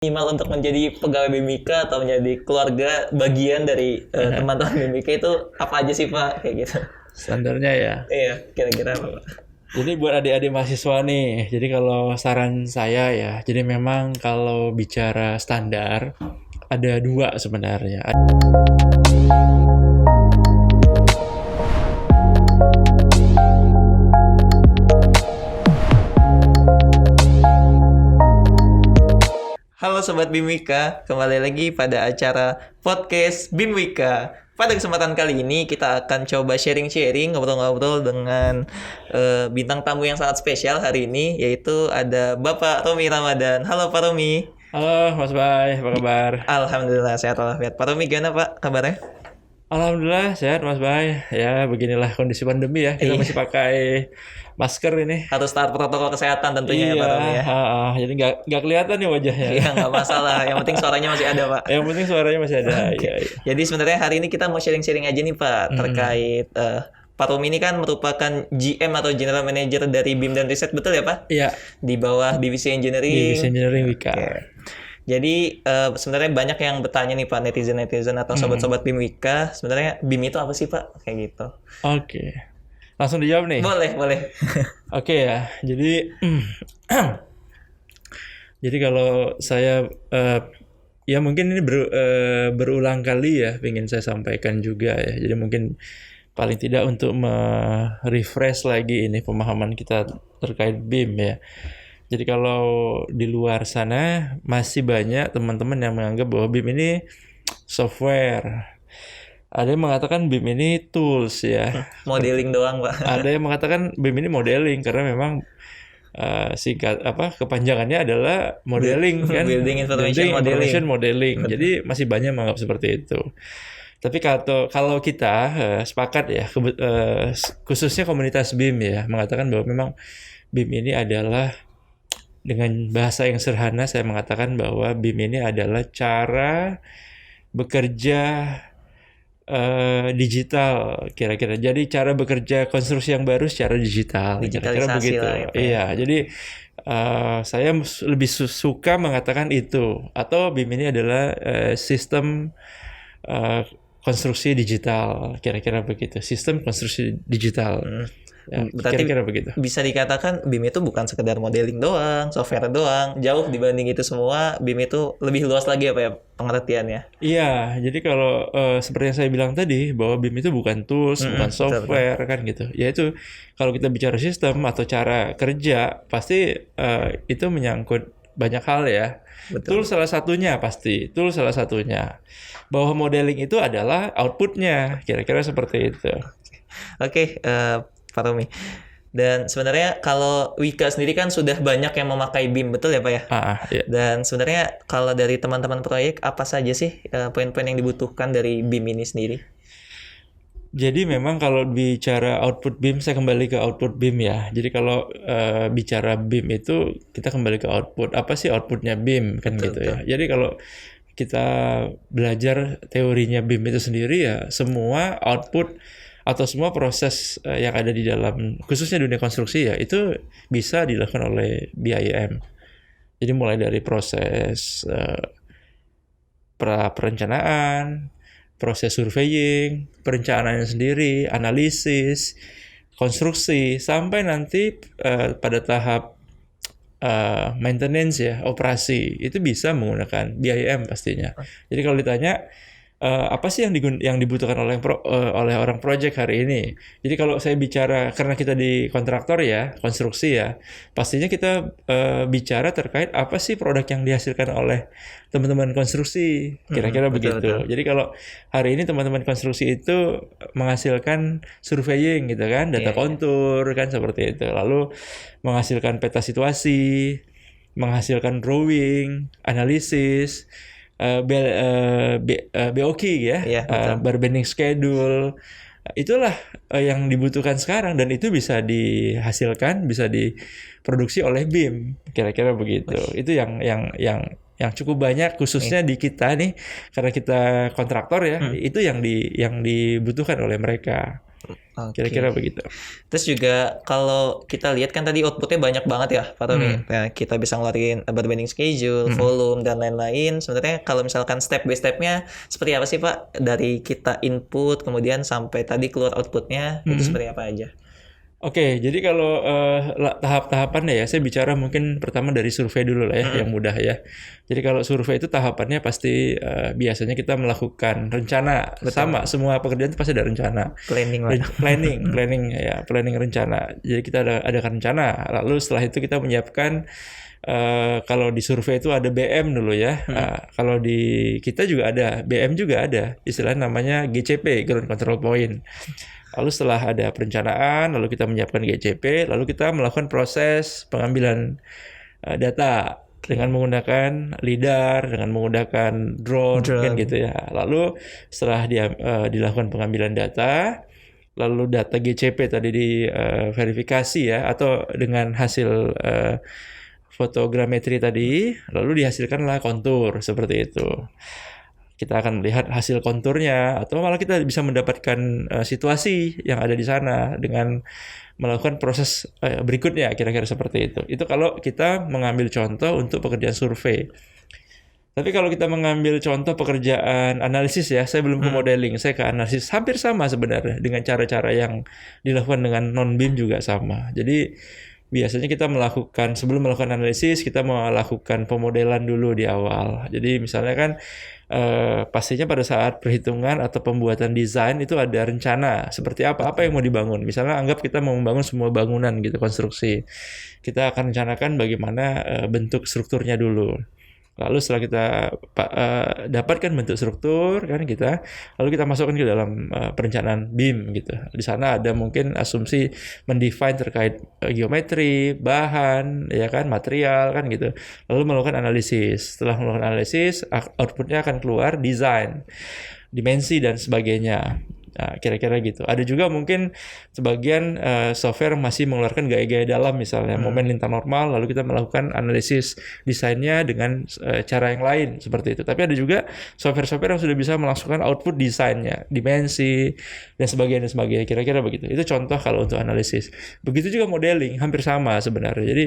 minimal untuk menjadi pegawai BIMIKA atau menjadi keluarga bagian dari teman-teman BIMIKA itu apa aja sih Pak kayak gitu? Standarnya ya. Iya, kira-kira apa Pak? Jadi buat adik-adik mahasiswa nih, jadi kalau saran saya ya, jadi memang kalau bicara standar ada dua sebenarnya. Halo Sobat BIMWIKA, kembali lagi pada acara podcast BIMWIKA. Pada kesempatan kali ini kita akan coba sharing-sharing, ngobrol-ngobrol dengan bintang tamu yang sangat spesial hari ini, yaitu ada Bapak Romi Ramadan. Halo Pak Romi. Halo Mas Bay, apa kabar? Alhamdulillah sehat walafiat. Pak Romi gimana Pak kabarnya? Alhamdulillah sehat Mas Bay. Ya beginilah kondisi pandemi ya, kita masih pakai masker ini. Harus taat protokol kesehatan tentunya ya Pak Romi ya. Jadi nggak kelihatan nih wajahnya. Iya nggak masalah, yang penting suaranya masih ada Pak. Yang penting suaranya masih ada. Iya. Jadi sebenarnya hari ini kita mau sharing-sharing aja nih Pak terkait Pak Romi ini kan merupakan GM atau General Manager dari BIM dan Riset, betul ya Pak? Iya. Di bawah Divisi Engineering. Divisi Engineering Wika. Oke. Jadi sebenarnya banyak yang bertanya nih Pak, netizen atau sobat-sobat BIM Wika, sebenarnya BIM itu apa sih Pak? Kayak gitu. Oke. Langsung dijawab nih. Boleh. Oke ya. Jadi jadi kalau saya ya mungkin ini berulang kali ya ingin saya sampaikan juga ya. Jadi mungkin paling tidak untuk refresh lagi ini pemahaman kita terkait BIM ya. Jadi kalau di luar sana masih banyak teman-teman yang menganggap bahwa BIM ini software. Ada yang mengatakan BIM ini tools ya. Modeling doang Pak. Ada yang mengatakan BIM ini modeling karena memang kepanjangannya adalah modeling kan. Building Information Modeling. Jadi masih banyak menganggap seperti itu. Tapi kalau kita sepakat ya, khususnya komunitas BIM ya, mengatakan bahwa memang BIM ini adalah, dengan bahasa yang sederhana saya mengatakan bahwa BIM ini adalah cara bekerja digital kira-kira. Jadi cara bekerja konstruksi yang baru secara digital. Kira-kira begitu. Lah, iya, jadi saya lebih suka mengatakan itu. Atau BIM ini adalah sistem konstruksi digital, kira-kira begitu. Sistem konstruksi digital. Ya, berarti kira-kira begitu. Bisa dikatakan BIM itu bukan sekedar modeling doang, software doang, jauh dibanding itu semua. BIM itu lebih luas lagi apa ya pengertiannya? Iya, jadi kalau seperti yang saya bilang tadi bahwa BIM itu bukan tools, bukan software betul. Kan gitu. Yaitu kalau kita bicara sistem atau cara kerja pasti itu menyangkut banyak hal ya. Betul. Tool salah satunya pasti, tool salah satunya. Bahwa modeling itu adalah outputnya, kira-kira seperti itu. Oke. Pak Romi. Dan sebenarnya kalau Wika sendiri kan sudah banyak yang memakai BIM, betul ya Pak ya? Iya. Dan sebenarnya kalau dari teman-teman proyek, apa saja sih poin-poin yang dibutuhkan dari BIM ini sendiri? Jadi memang kalau bicara output BIM, saya kembali ke output BIM ya. Jadi kalau bicara BIM itu, kita kembali ke output. Apa sih outputnya BIM? Kan betul, gitu ya. Jadi kalau kita belajar teorinya BIM itu sendiri ya, semua output atau semua proses yang ada di dalam, khususnya dunia konstruksi ya, itu bisa dilakukan oleh BIM. Jadi mulai dari proses perencanaan, proses surveying, perencanaannya sendiri, analisis, konstruksi, sampai nanti pada tahap maintenance ya, operasi, itu bisa menggunakan BIM pastinya. Jadi kalau ditanya apa sih yang dibutuhkan oleh orang project hari ini? Jadi kalau saya bicara, karena kita di kontraktor ya, konstruksi ya, pastinya kita bicara terkait apa sih produk yang dihasilkan oleh teman-teman konstruksi, kira-kira begitu. Betul. Jadi kalau hari ini teman-teman konstruksi itu menghasilkan surveying gitu kan, data kontur kan seperti itu. Lalu menghasilkan peta situasi, menghasilkan drawing, analisis, BOK ya, bargaining schedule, itulah yang dibutuhkan sekarang, dan itu bisa dihasilkan, bisa diproduksi oleh BIM, kira-kira begitu. Itu yang cukup banyak, khususnya di kita nih, karena kita kontraktor ya, itu yang dibutuhkan oleh mereka. Oke. Kira-kira begitu. Terus juga kalau kita lihat kan tadi outputnya banyak banget ya Pak Romi. Nah, kita bisa ngeluarin berbanding schedule, volume, dan lain-lain. Sebenarnya kalau misalkan step by stepnya seperti apa sih Pak? Dari kita input kemudian sampai tadi keluar outputnya itu seperti apa aja? Oke, jadi kalau tahap-tahapannya ya, saya bicara mungkin pertama dari survei dulu lah ya, yang mudah ya. Jadi kalau survei itu tahapannya pasti biasanya kita melakukan rencana. Sama, semua pekerjaan itu pasti ada rencana. Planning lah. Planning rencana. Jadi kita ada rencana. Lalu setelah itu kita menyiapkan kalau di survei itu ada BM dulu ya. Kalau di kita juga ada BM juga ada. Istilahnya namanya GCP, Ground Control Point. Lalu setelah ada perencanaan, lalu kita menyiapkan GCP, lalu kita melakukan proses pengambilan data dengan menggunakan LiDAR, dengan menggunakan drone. Kan gitu ya. Lalu setelah dilakukan pengambilan data, lalu data GCP tadi diverifikasi ya, atau dengan hasil fotogrametri tadi, lalu dihasilkanlah kontur seperti itu. Kita akan melihat hasil konturnya, atau malah kita bisa mendapatkan situasi yang ada di sana dengan melakukan proses berikutnya, kira-kira seperti itu. Itu kalau kita mengambil contoh untuk pekerjaan survei. Tapi kalau kita mengambil contoh pekerjaan analisis ya, saya belum ke modeling, saya ke analisis. Hampir sama sebenarnya dengan cara-cara yang dilakukan dengan non-BIM juga sama. Jadi biasanya kita sebelum melakukan analisis, kita melakukan pemodelan dulu di awal. Jadi misalnya kan pastinya pada saat perhitungan atau pembuatan desain itu ada rencana seperti apa yang mau dibangun. Misalnya anggap kita mau membangun semua bangunan gitu, konstruksi. Kita akan rencanakan bagaimana bentuk strukturnya dulu. Lalu setelah kita dapatkan bentuk struktur kan lalu kita masukkan ke dalam perencanaan BIM gitu. Di sana ada mungkin asumsi mendefine terkait geometri, bahan, ya kan, material kan gitu. Lalu melakukan analisis. Setelah melakukan analisis, outputnya akan keluar desain, dimensi dan sebagainya. Nah, kira-kira gitu. Ada juga mungkin sebagian software masih mengeluarkan gaya-gaya dalam, misalnya momen lintang normal, lalu kita melakukan analisis desainnya dengan cara yang lain seperti itu. Tapi ada juga software-software yang sudah bisa melakukan output desainnya, dimensi dan sebagainya. Kira-kira begitu. Itu contoh kalau untuk analisis. Begitu juga modeling, hampir sama sebenarnya. Jadi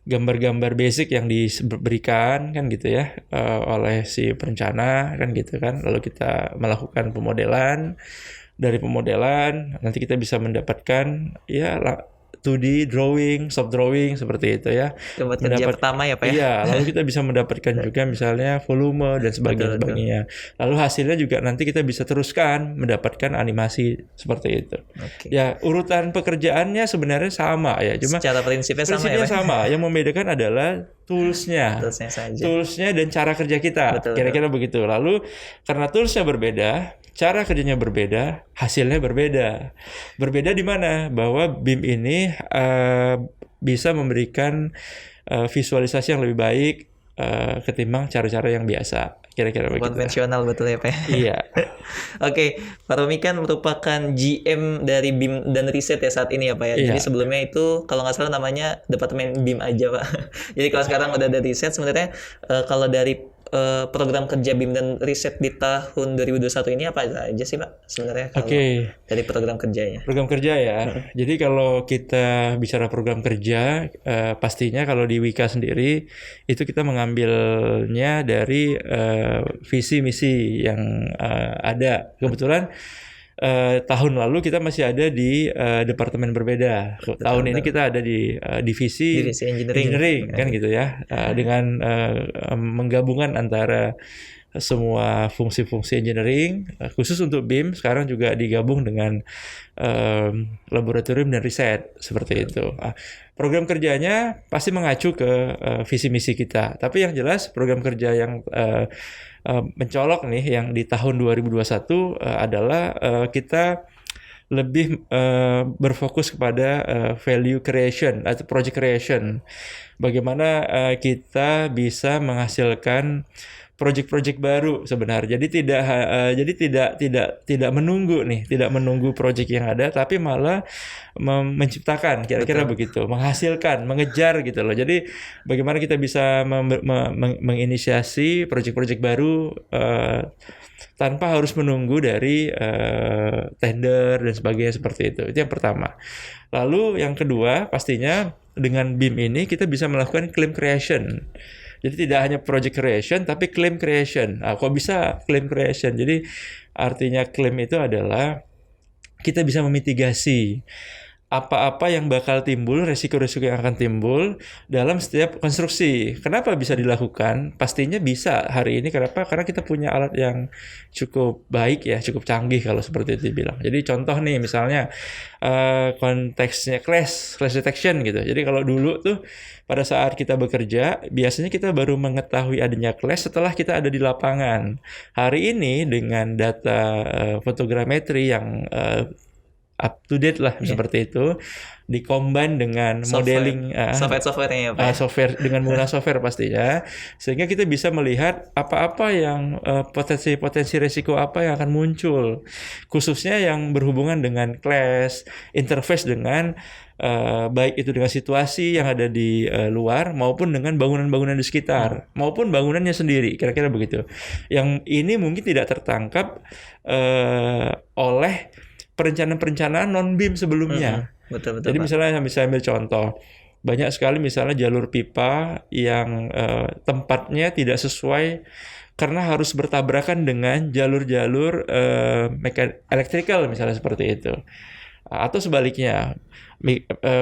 gambar-gambar basic yang diberikan kan gitu ya oleh si perencana kan gitu kan, lalu kita melakukan pemodelan. Dari pemodelan nanti kita bisa mendapatkan ya 2D drawing, soft drawing seperti itu ya. Tempat kerja pertama ya Pak ya? Iya, lalu kita bisa mendapatkan juga misalnya volume dan sebagainya. Lalu hasilnya juga nanti kita bisa teruskan mendapatkan animasi seperti itu. Okay. Ya, urutan pekerjaannya sebenarnya sama ya, cuma secara prinsipnya sama ya Pak? sama. Yang membedakan adalah toolsnya saja. Toolsnya dan cara kerja kita. Kira-kira begitu. Lalu karena toolsnya berbeda, cara kerjanya berbeda, hasilnya berbeda. Berbeda di mana? Bahwa BIM ini bisa memberikan visualisasi yang lebih baik ketimbang cara-cara yang biasa. Kira-kira begitu. Konvensional betul ya Pak? Iya. Oke, Pak Romi kan merupakan GM dari BIM dan riset ya saat ini ya Pak ya. Iya. Jadi sebelumnya itu kalau nggak salah namanya Departemen BIM aja Pak. Jadi kalau sekarang udah ada riset, sebenarnya kalau dari program kerja BIM dan riset di tahun 2021 ini apa aja sih Pak sebenarnya kalau dari program kerjanya? Program kerja ya. Jadi kalau kita bicara program kerja, pastinya kalau di Wika sendiri itu kita mengambilnya dari visi misi yang ada. Kebetulan tahun lalu kita masih ada di departemen berbeda. Tahun ini kita ada di divisi engineering kan gitu ya, dengan menggabungkan antara semua fungsi-fungsi engineering khusus untuk BIM sekarang juga digabung dengan laboratorium dan riset seperti itu. Program kerjanya pasti mengacu ke visi misi kita. Tapi yang jelas program kerja yang mencolok nih yang di tahun 2021 adalah kita lebih berfokus kepada value creation atau project creation. Bagaimana kita bisa menghasilkan project-project baru sebenarnya. Jadi tidak menunggu nih, tidak menunggu project yang ada, tapi malah menciptakan, kira-kira begitu, menghasilkan, mengejar gitu loh. Jadi bagaimana kita bisa menginisiasi project-project baru tanpa harus menunggu dari tender dan sebagainya seperti itu. Itu yang pertama. Lalu yang kedua, pastinya dengan BIM ini kita bisa melakukan claim creation. Jadi tidak hanya project creation, tapi claim creation. Kok bisa claim creation? Jadi artinya claim itu adalah kita bisa memitigasi apa-apa yang bakal timbul, resiko-resiko yang akan timbul dalam setiap konstruksi. Kenapa bisa dilakukan? Pastinya bisa hari ini. Kenapa? Karena kita punya alat yang cukup baik ya, cukup canggih kalau seperti itu dibilang. Jadi contoh nih misalnya konteksnya clash detection gitu. Jadi kalau dulu tuh pada saat kita bekerja, biasanya kita baru mengetahui adanya clash setelah kita ada di lapangan. Hari ini dengan data fotogrametri yang up to date lah seperti itu, dikombin dengan modeling software-nya ya, Pak. Software dengan menggunakan software pastinya, sehingga kita bisa melihat apa-apa yang potensi resiko apa yang akan muncul, khususnya yang berhubungan dengan clash, interface dengan baik itu dengan situasi yang ada di luar maupun dengan bangunan-bangunan di sekitar maupun bangunannya sendiri, kira-kira begitu. Yang ini mungkin tidak tertangkap oleh perencanaan non-BIM sebelumnya. Betul. Jadi misalnya saya ambil contoh, banyak sekali misalnya jalur pipa yang tempatnya tidak sesuai karena harus bertabrakan dengan jalur-jalur elektrikal misalnya seperti itu. Atau sebaliknya,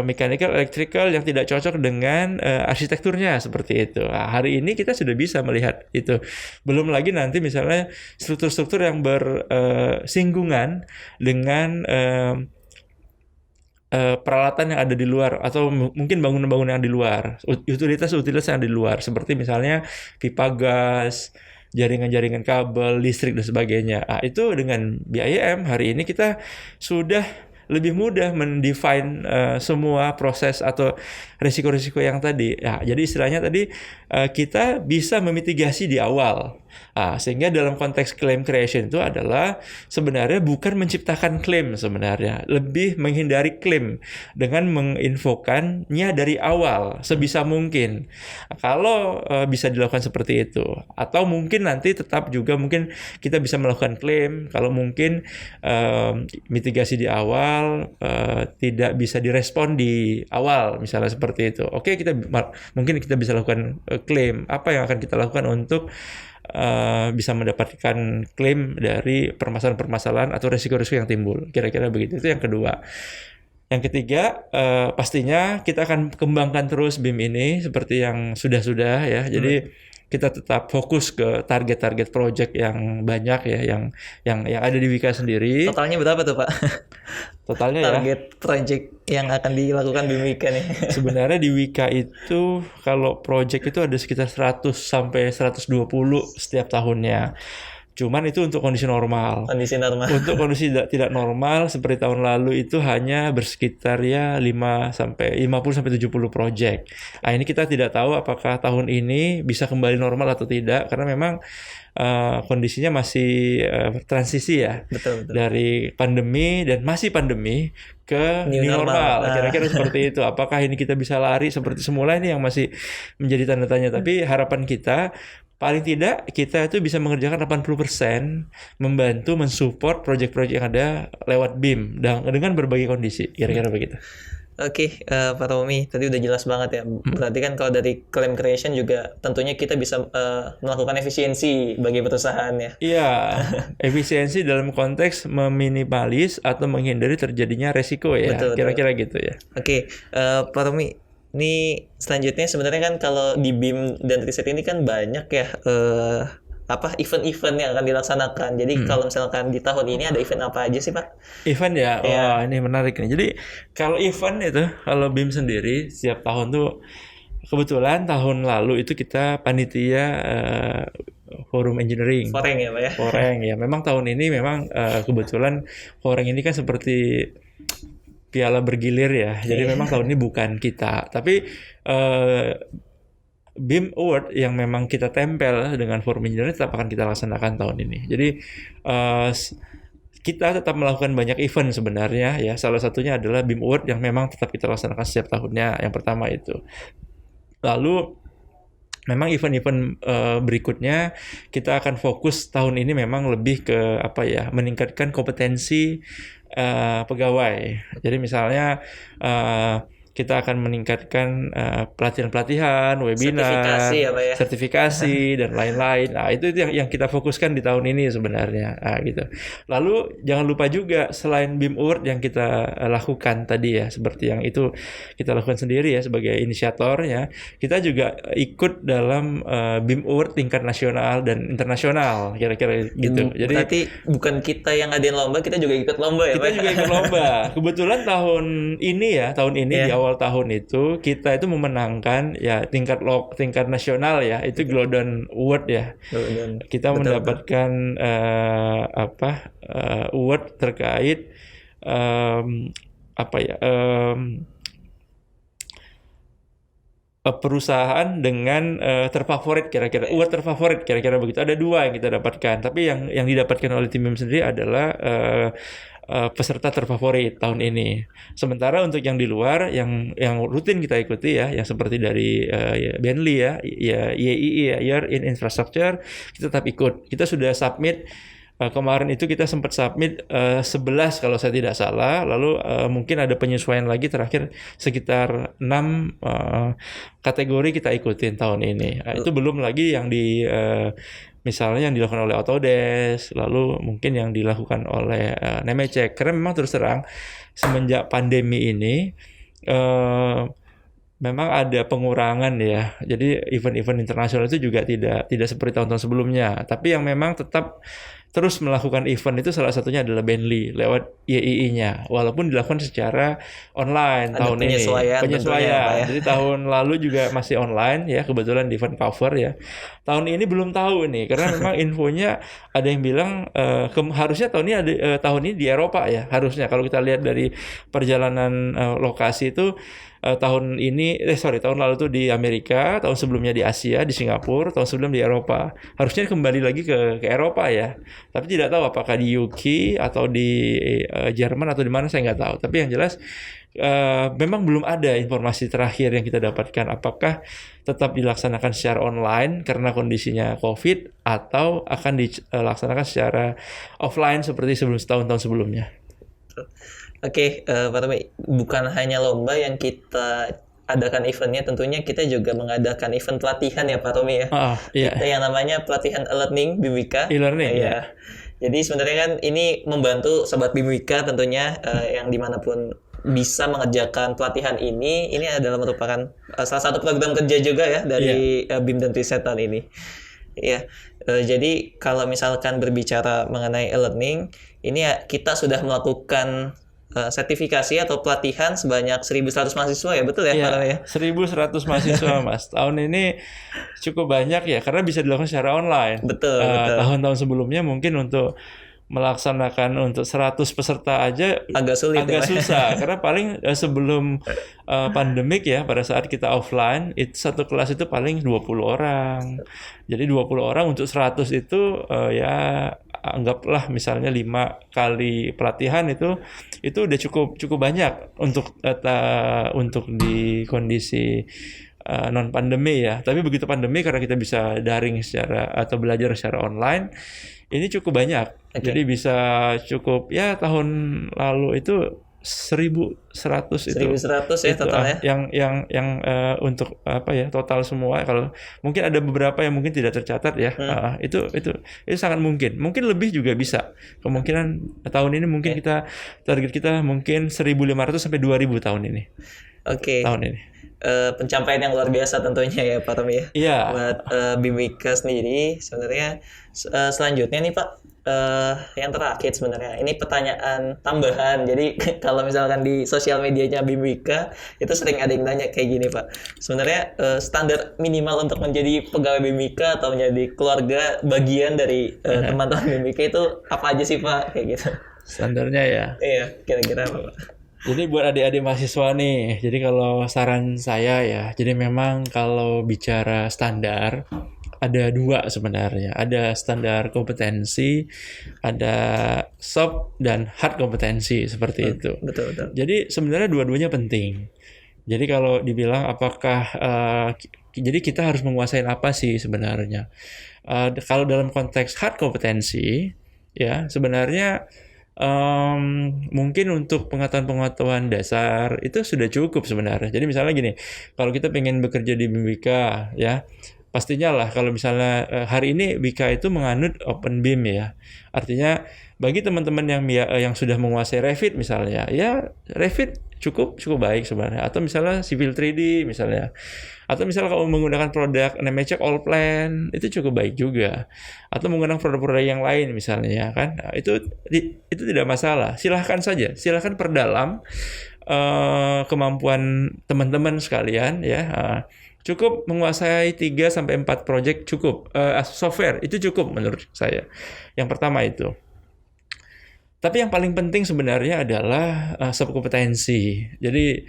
mechanical electrical yang tidak cocok dengan arsitekturnya seperti itu. Hari ini kita sudah bisa melihat itu. Belum lagi nanti misalnya struktur-struktur yang bersinggungan dengan peralatan yang ada di luar atau mungkin bangunan-bangunan yang di luar, utilitas yang ada di luar, seperti misalnya pipa gas, jaringan-jaringan kabel, listrik dan sebagainya. Itu dengan BIM hari ini kita sudah lebih mudah mendefine semua proses atau risiko-risiko yang tadi. Jadi istilahnya tadi kita bisa memitigasi di awal. Sehingga dalam konteks claim creation itu adalah sebenarnya bukan menciptakan klaim sebenarnya, lebih menghindari klaim dengan menginfokannya dari awal sebisa mungkin. Kalau bisa dilakukan seperti itu, atau mungkin nanti tetap juga mungkin kita bisa melakukan klaim kalau mungkin mitigasi di awal tidak bisa direspon di awal, misalnya seperti itu. Oke, mungkin kita bisa lakukan klaim. Apa yang akan kita lakukan untuk bisa mendapatkan klaim dari permasalahan-permasalahan atau risiko-risiko yang timbul. Kira-kira begitu. Itu yang kedua. Yang ketiga, pastinya kita akan kembangkan terus BIM ini seperti yang sudah-sudah ya. Jadi kita tetap fokus ke target-target project yang banyak ya, yang ada di Wika sendiri. Totalnya berapa tuh, Pak? Totalnya target project yang akan dilakukan di Wika nih. Sebenarnya di Wika itu kalau project itu ada sekitar 100 sampai 120 setiap tahunnya. Cuman itu untuk kondisi normal. Kondisi normal. Untuk kondisi tidak normal seperti tahun lalu itu hanya bersekitar ya 50 sampai 70 project. Ini kita tidak tahu apakah tahun ini bisa kembali normal atau tidak karena memang kondisinya masih transisi ya. Betul. Dari pandemi dan masih pandemi ke new normal. Kira-kira seperti itu. Apakah ini kita bisa lari seperti semula, ini yang masih menjadi tanda tanya. Tapi harapan kita paling tidak kita itu bisa mengerjakan 80% membantu mensupport project-project yang ada lewat BIM dengan berbagai kondisi. Kira-kira begitu. Oke, Pak Tommy, tadi udah jelas banget ya. Berarti kan kalau dari claim creation juga tentunya kita bisa melakukan efisiensi bagi perusahaan ya. Iya, efisiensi dalam konteks meminimalis atau menghindari terjadinya resiko ya. Betul. Kira-kira gitu ya. Oke, Pak Tommy, ini selanjutnya sebenarnya kan kalau di BIM dan riset ini kan banyak ya event-event yang akan dilaksanakan. Jadi kalau misalkan di tahun ini ada event apa aja sih, Pak? Event ya? Wah, ini menarik nih. Jadi kalau event itu, kalau BIM sendiri setiap tahun tuh, kebetulan tahun lalu itu kita panitia forum engineering. Foreng ya, Pak ya? Foreng ya. Memang tahun ini memang kebetulan Foreng ini kan seperti piala bergilir ya. Jadi memang tahun ini bukan kita. Tapi BIM Award yang memang kita tempel dengan forum engineering tetap akan kita laksanakan tahun ini. Jadi kita tetap melakukan banyak event sebenarnya ya. Salah satunya adalah BIM Award yang memang tetap kita laksanakan setiap tahunnya. Yang pertama itu. Lalu memang event-event berikutnya kita akan fokus tahun ini memang lebih ke meningkatkan kompetensi pegawai. Jadi misalnya kita akan meningkatkan pelatihan-pelatihan, webinar, sertifikasi dan lain-lain. Nah, itu yang kita fokuskan di tahun ini sebenarnya. Nah, gitu. Lalu jangan lupa juga selain BIM Award yang kita lakukan tadi ya, seperti yang itu kita lakukan sendiri ya sebagai inisiatornya, kita juga ikut dalam BIM Award tingkat nasional dan internasional, kira-kira gitu. Jadi berarti bukan kita yang ngadain lomba, kita juga ikut lomba ya, kita Pak? juga ikut lomba. Kebetulan tahun ini di awal tahun itu kita itu memenangkan ya tingkat nasional ya, itu Glodon Award ya. Kita mendapatkan award terkait perusahaan dengan terfavorit kira-kira, award terfavorit kira-kira begitu. Ada 2 yang kita dapatkan, tapi yang didapatkan oleh tim BIM sendiri adalah peserta terfavorit tahun ini. Sementara untuk yang di luar yang rutin kita ikuti ya, yang seperti dari Bentley ya YII ya, Year in Infrastructure, kita tetap ikut. Kita sudah submit kemarin itu kita sempat submit 11 kalau saya tidak salah, lalu mungkin ada penyesuaian lagi, terakhir sekitar 6 kategori kita ikutin tahun ini. Itu belum lagi yang di misalnya yang dilakukan oleh Autodesk, lalu mungkin yang dilakukan oleh Nemetschek. Karena memang terus terang semenjak pandemi ini memang ada pengurangan ya. Jadi event-event internasional itu juga tidak seperti tahun-tahun sebelumnya. Tapi yang memang tetap terus melakukan event itu salah satunya adalah Bentley lewat YII-nya, walaupun dilakukan secara online tahun ini. Penyesuaian. Jadi tahun lalu juga masih online ya, kebetulan di Vancouver ya. Tahun ini belum tahu nih, karena memang infonya ada yang bilang harusnya tahun ini di Eropa ya, harusnya kalau kita lihat dari perjalanan lokasi itu. Tahun lalu tuh di Amerika, tahun sebelumnya di Asia, di Singapura, tahun sebelum di Eropa. Harusnya kembali lagi ke Eropa ya. Tapi tidak tahu apakah di UK atau di Jerman atau di mana, saya nggak tahu. Tapi yang jelas memang belum ada informasi terakhir yang kita dapatkan apakah tetap dilaksanakan secara online karena kondisinya COVID atau akan dilaksanakan secara offline seperti tahun-tahun sebelumnya. Oke, Pak Tommy, bukan hanya lomba yang kita adakan eventnya, tentunya kita juga mengadakan event pelatihan ya Pak Tommy ya. Iya. Kita yang namanya pelatihan e-learning BIM Wika. E-learning ya. Jadi sebenarnya kan ini membantu sobat BIM Wika tentunya yang dimanapun bisa mengerjakan pelatihan ini adalah merupakan salah satu program kerja juga ya dari BIM dan Riset tahun ini. Ya, jadi kalau misalkan berbicara mengenai e-learning, ini ya kita sudah melakukan sertifikasi atau pelatihan sebanyak 1.100 mahasiswa ya, betul ya? Iya, 1.100 mahasiswa Mas. Tahun ini cukup banyak ya, karena bisa dilakukan secara online. Betul. Tahun-tahun sebelumnya mungkin untuk melaksanakan untuk 100 peserta aja agak susah karena paling sebelum pandemik ya, pada saat kita offline itu satu kelas itu paling 20 orang. Jadi 20 orang untuk 100 itu ya anggaplah misalnya 5 kali pelatihan itu udah cukup banyak untuk di kondisi non pandemi ya. Tapi begitu pandemi, karena kita bisa daring atau belajar secara online, ini cukup banyak. Jadi bisa cukup ya, tahun lalu itu 1.100 itu. 1.100 ya total ya. Yang untuk total semua. Kalau mungkin ada beberapa yang mungkin tidak tercatat ya. Itu sangat mungkin. Mungkin lebih juga bisa. Kemungkinan tahun ini mungkin target kita mungkin 1.500 sampai 2.000 tahun ini. Tahun ini. Pencapaian yang luar biasa tentunya ya Pak Tommy ya. Iya. Buat BIM Wika sendiri sebenarnya selanjutnya nih Pak, yang terakhir sebenarnya ini pertanyaan tambahan. Jadi kalau misalkan di sosial medianya BIM Wika itu sering ada yang nanya kayak gini Pak. Sebenarnya standar minimal untuk menjadi pegawai BIM Wika atau menjadi keluarga bagian dari teman-teman BIM Wika itu apa aja sih Pak, kayak gitu? Standarnya ya. Iya, kira-kira apa Pak? Jadi buat adik-adik mahasiswa nih, jadi kalau saran saya ya, jadi memang kalau bicara standar, ada dua sebenarnya. Ada standar kompetensi, ada soft dan hard kompetensi seperti itu. Betul betul. Jadi sebenarnya dua-duanya penting. Jadi kalau dibilang apakah, jadi kita harus menguasai apa sih sebenarnya? Kalau dalam konteks hard kompetensi, ya sebenarnya mungkin untuk pengetahuan-pengetahuan dasar itu sudah cukup sebenarnya. Jadi misalnya gini, kalau kita pengen bekerja di BIMWIKA ya, pastinya lah kalau misalnya hari ini BIMWIKA itu menganut Open BIM ya. Artinya bagi teman-teman yang sudah menguasai Revit misalnya, ya Revit cukup baik sebenarnya. Atau misalnya Civil 3D misalnya. Atau misalnya kalau menggunakan produk Nemetschek Allplan itu cukup baik juga. Atau menggunakan produk-produk yang lain misalnya kan. Nah, itu tidak masalah. Silahkan saja, silahkan perdalam kemampuan teman-teman sekalian ya. Cukup menguasai 3 sampai 4 project cukup. Software itu cukup menurut saya. Yang pertama itu. Tapi yang paling penting sebenarnya adalah subkompetensi. Jadi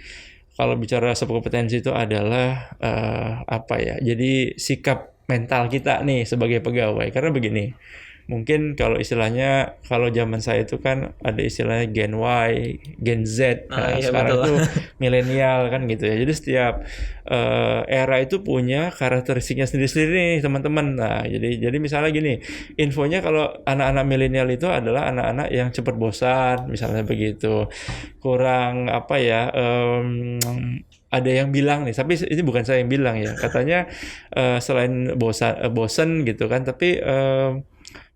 kalau bicara subkompetensi itu adalah apa ya? Jadi sikap mental kita nih sebagai pegawai. Karena begini, mungkin kalau istilahnya kalau zaman saya itu kan ada istilahnya Gen Y, Gen Z. Nah, Iya, sekarang betul. itu milenial kan gitu ya. Jadi setiap era itu punya karakteristiknya sendiri-sendiri nih teman-teman. Nah, jadi misalnya gini, infonya kalau anak-anak milenial itu adalah anak-anak yang cepat bosan, misalnya begitu. Kurang apa ya? Ada yang bilang nih, tapi ini bukan saya yang bilang ya. Katanya selain bosan gitu kan, tapi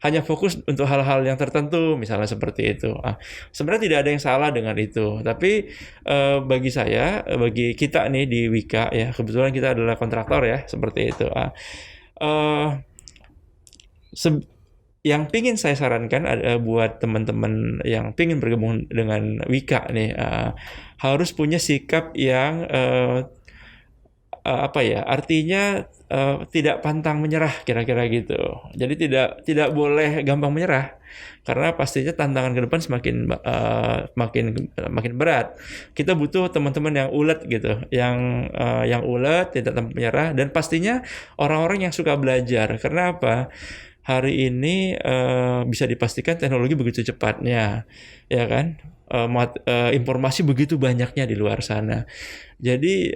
hanya fokus untuk hal-hal yang tertentu, misalnya seperti itu. Sebenarnya tidak ada yang salah dengan itu, tapi bagi saya, bagi kita nih di Wika ya, kebetulan kita adalah kontraktor ya, seperti itu. Yang pingin saya sarankan buat teman-teman yang pingin bergabung dengan Wika nih, harus punya sikap yang apa ya? Artinya tidak pantang menyerah kira-kira gitu. Jadi tidak boleh gampang menyerah karena pastinya tantangan ke depan makin berat. Kita butuh teman-teman yang ulet gitu, yang ulet, tidak gampang menyerah dan pastinya orang-orang yang suka belajar. Karena apa? Hari ini bisa dipastikan teknologi begitu cepatnya, ya kan? Informasi begitu banyaknya di luar sana. Jadi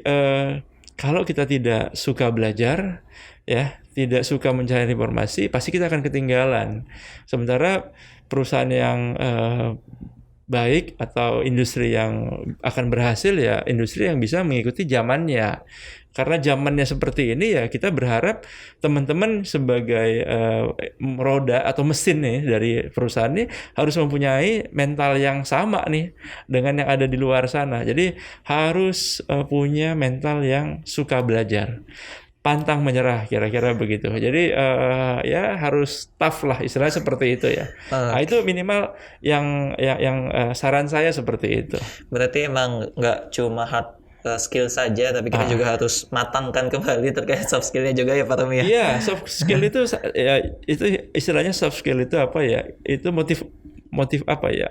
kalau kita tidak suka belajar, ya, tidak suka mencari informasi, pasti kita akan ketinggalan. Sementara perusahaan yang baik atau industri yang akan berhasil ya industri yang bisa mengikuti zamannya. Karena zamannya seperti ini ya kita berharap teman-teman sebagai roda atau mesin nih dari perusahaan ini harus mempunyai mental yang sama nih dengan yang ada di luar sana. Jadi harus punya mental yang suka belajar. Pantang menyerah kira-kira begitu. Jadi ya harus tough lah istilahnya seperti itu ya. Nah, itu minimal yang saran saya seperti itu. Berarti emang nggak cuma hard skill saja, tapi kita juga harus matangkan kembali terkait soft skillnya juga ya Pak Tommy ya. Iya, soft skill itu ya itu istilahnya soft skill itu apa ya? Itu motif apa ya?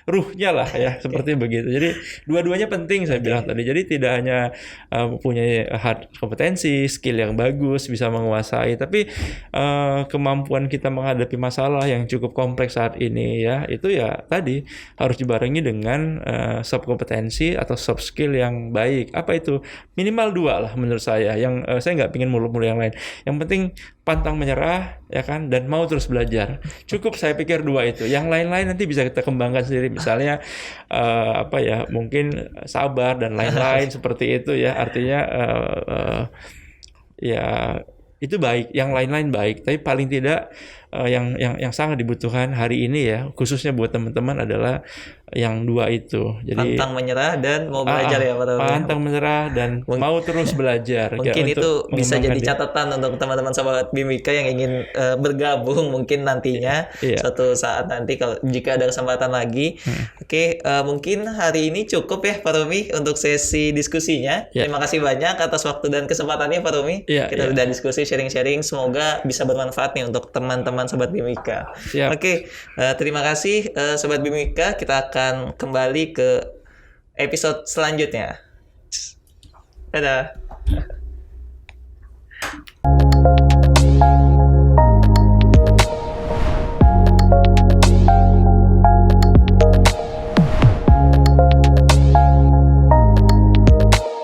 Ruhnya lah ya, seperti begitu. Jadi dua-duanya penting saya bilang tadi. Jadi tidak hanya punya hard kompetensi, skill yang bagus, bisa menguasai, tapi kemampuan kita menghadapi masalah yang cukup kompleks saat ini ya, itu ya tadi harus dibarengi dengan soft kompetensi atau soft skill yang baik. Apa itu? Minimal 2 lah menurut saya. Yang saya nggak pingin mulu-mulu yang lain. Yang penting pantang menyerah ya kan dan mau terus belajar. Cukup saya pikir 2 itu. Yang lain-lain nanti bisa kita kembangkan sendiri. Misalnya apa ya? Mungkin sabar dan lain-lain seperti itu ya. Artinya ya itu baik. Yang lain-lain baik. Tapi paling tidak yang sangat dibutuhkan hari ini ya, khususnya buat teman-teman adalah yang 2 itu. Jadi pantang menyerah dan mau belajar ya Pak Tommy. Pantang menyerah dan mau terus belajar. Mungkin ya, itu bisa jadi dia. catatan untuk teman-teman sobat BIMWIKA yang ingin bergabung mungkin nantinya suatu saat nanti kalau jika ada kesempatan lagi. Oke, mungkin hari ini cukup ya Pak Tommy untuk sesi diskusinya. Terima kasih banyak atas waktu dan kesempatannya Pak Tommy. Kita udah diskusi sharing-sharing, semoga bisa bermanfaat nih untuk teman-teman sobat BIMWIKA. Oke, terima kasih sobat BIMWIKA. Kita akan kembali ke episode selanjutnya. Dadah.